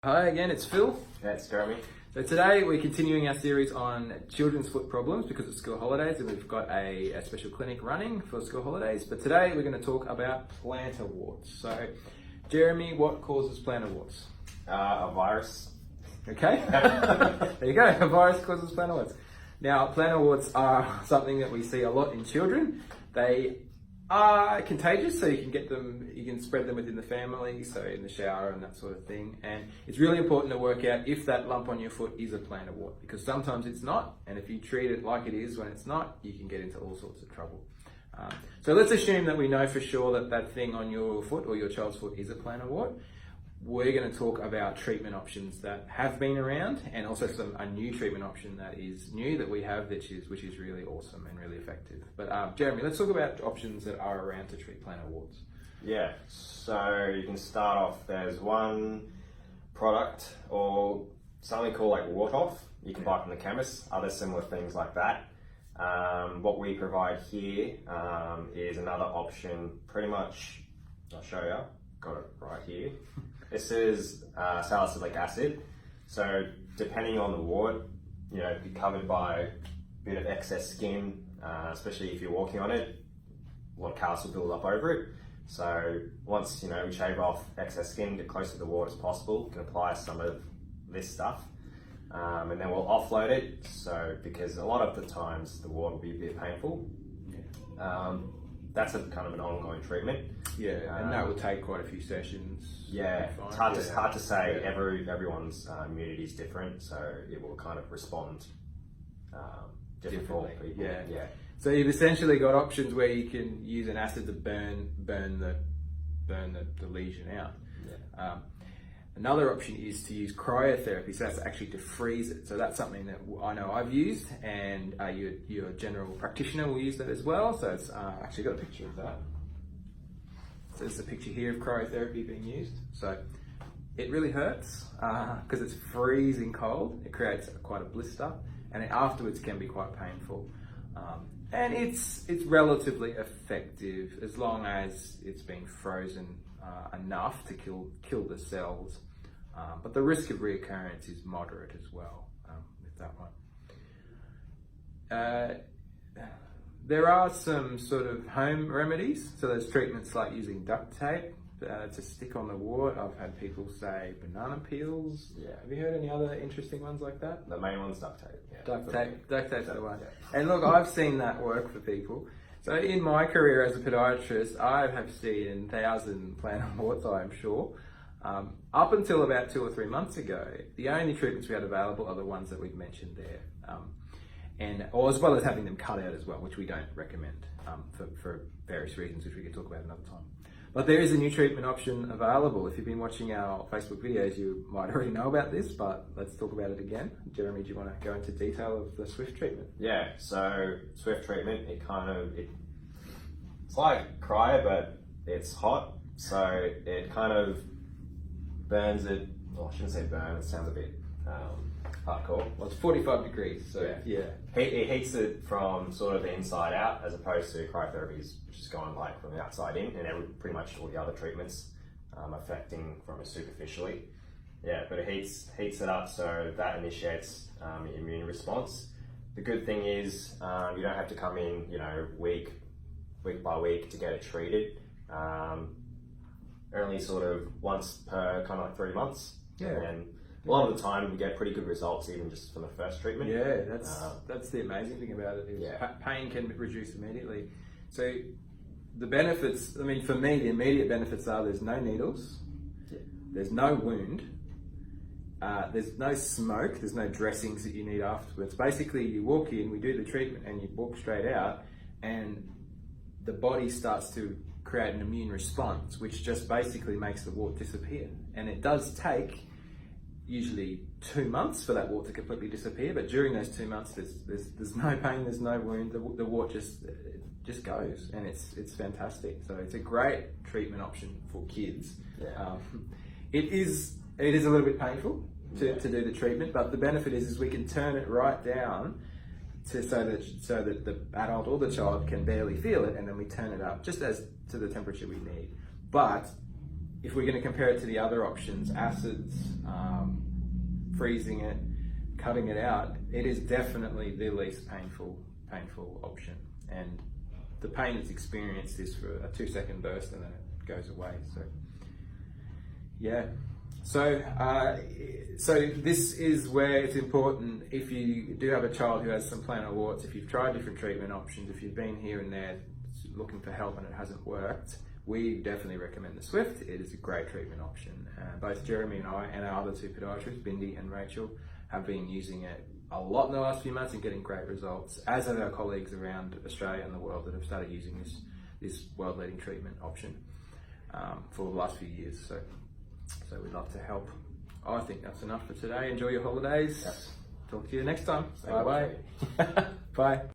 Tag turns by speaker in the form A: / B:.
A: Hi again, it's Phil.
B: That's Jeremy.
A: So today we're continuing our series on children's foot problems because it's school holidays and we've got a special clinic running for school holidays. But today we're going to talk about plantar warts. So Jeremy, what causes plantar warts?
B: A virus.
A: Okay, there you go, a virus causes plantar warts. Now plantar warts are something that we see a lot in children. They are contagious, so you can get them, you can spread them within the family, so in the shower and that sort of thing. And it's really important to work out if that lump on your foot is a plantar wart, because sometimes it's not, and if you treat it like it is when it's not, you can get into all sorts of trouble. So let's assume that we know for sure that that thing on your foot or your child's foot is a plantar wart. We're going to talk about treatment options that have been around, and also a new treatment option that is new that we have, which is really awesome and really effective. But Jeremy, let's talk about options that are around to treat plantar warts.
B: Yeah, so you can start off, there's one product or something called like Wart Off. You can buy from the chemist, other similar things like that. What we provide here is another option, pretty much, I'll show you, got it right here. This is salicylic acid. So depending on the wart, you know, be covered by a bit of excess skin, especially if you're walking on it, a lot of callus will build up over it. So once, you know, we shave off excess skin, get close to the wart as possible, we can apply some of this stuff. And then we'll offload it. So, because a lot of the times the wart will be a bit painful. That's a kind of an ongoing treatment.
A: Yeah, and that will take quite a few sessions.
B: Yeah, it's hard to say. Yeah. Everyone's immunity is different, so it will kind of respond different for all people.
A: Yeah. So you've essentially got options where you can use an acid to burn the lesion out. Yeah. Another option is to use cryotherapy, so that's actually to freeze it. So that's something that I know I've used, and your general practitioner will use that as well. So it's actually got a picture of that. So there's a picture here of cryotherapy being used. So it really hurts because it's freezing cold. It creates quite a blister, and afterwards can be quite painful. And it's relatively effective as long as it's being frozen enough to kill the cells. But the risk of reoccurrence is moderate as well with that one. There are some sort of home remedies. So there's treatments like using duct tape to stick on the wart. I've had people say banana peels. Yeah. Have you heard any other interesting ones like that?
B: The main one's duct tape. Yeah.
A: Duct tape's the one. Yeah. And look, I've seen that work for people. So in my career as a podiatrist, I have seen 1,000 plantar warts, I'm sure. Up until about 2 or 3 months ago, the only treatments we had available are the ones that we've mentioned there. Or as well as having them cut out as well, which we don't recommend for various reasons, which we could talk about another time. But there is a new treatment option available. If you've been watching our Facebook videos, you might already know about this, but let's talk about it again. Jeremy, do you want to go into detail of the Swift treatment?
B: Yeah, so Swift treatment, it's like cryo, but it's hot. So it kind of burns it, well, I shouldn't say burn, it sounds a bit hardcore.
A: Well, it's 45 degrees, so yeah.
B: It heats it from sort of the inside out, as opposed to cryotherapy, which is going like from the outside in, and pretty much all the other treatments affecting from it superficially. Yeah, but it heats it up, so that initiates the immune response. The good thing is you don't have to come in, you know, week by week to get it treated. Only sort of once per kind of like 3 months. Yeah. And a lot of the time we get pretty good results even just from the first treatment.
A: Yeah, that's the amazing thing about it is pain can reduce immediately. So the benefits, I mean, for me, the immediate benefits are there's no needles, there's no wound, there's no smoke, there's no dressings that you need afterwards. Basically, you walk in, we do the treatment, and you walk straight out, and the body starts to create an immune response, which just basically makes the wart disappear. And it does take usually 2 months for that wart to completely disappear, but during those 2 months, there's no pain, there's no wound. The wart just goes, and it's fantastic. So it's a great treatment option for kids. Yeah. It is a little bit painful to do the treatment, but the benefit is we can turn it right down so that the adult or the child can barely feel it, and then we turn it up just as to the temperature we need. But if we're going to compare it to the other options, acids, freezing it, cutting it out, it is definitely the least painful option. And the pain that's experienced is for a 2-second burst and then it goes away. So yeah. So this is where it's important, if you do have a child who has some plantar warts, if you've tried different treatment options, if you've been here and there looking for help and it hasn't worked, we definitely recommend the Swift. It is a great treatment option. Both Jeremy and I and our other two podiatrists, Bindi and Rachel, have been using it a lot in the last few months and getting great results, as have our colleagues around Australia and the world that have started using this world-leading treatment option for the last few years. So we'd love to help. I think that's enough for today. Enjoy your holidays.
B: Yes.
A: Talk to you next time.
B: Bye-bye.
A: Bye.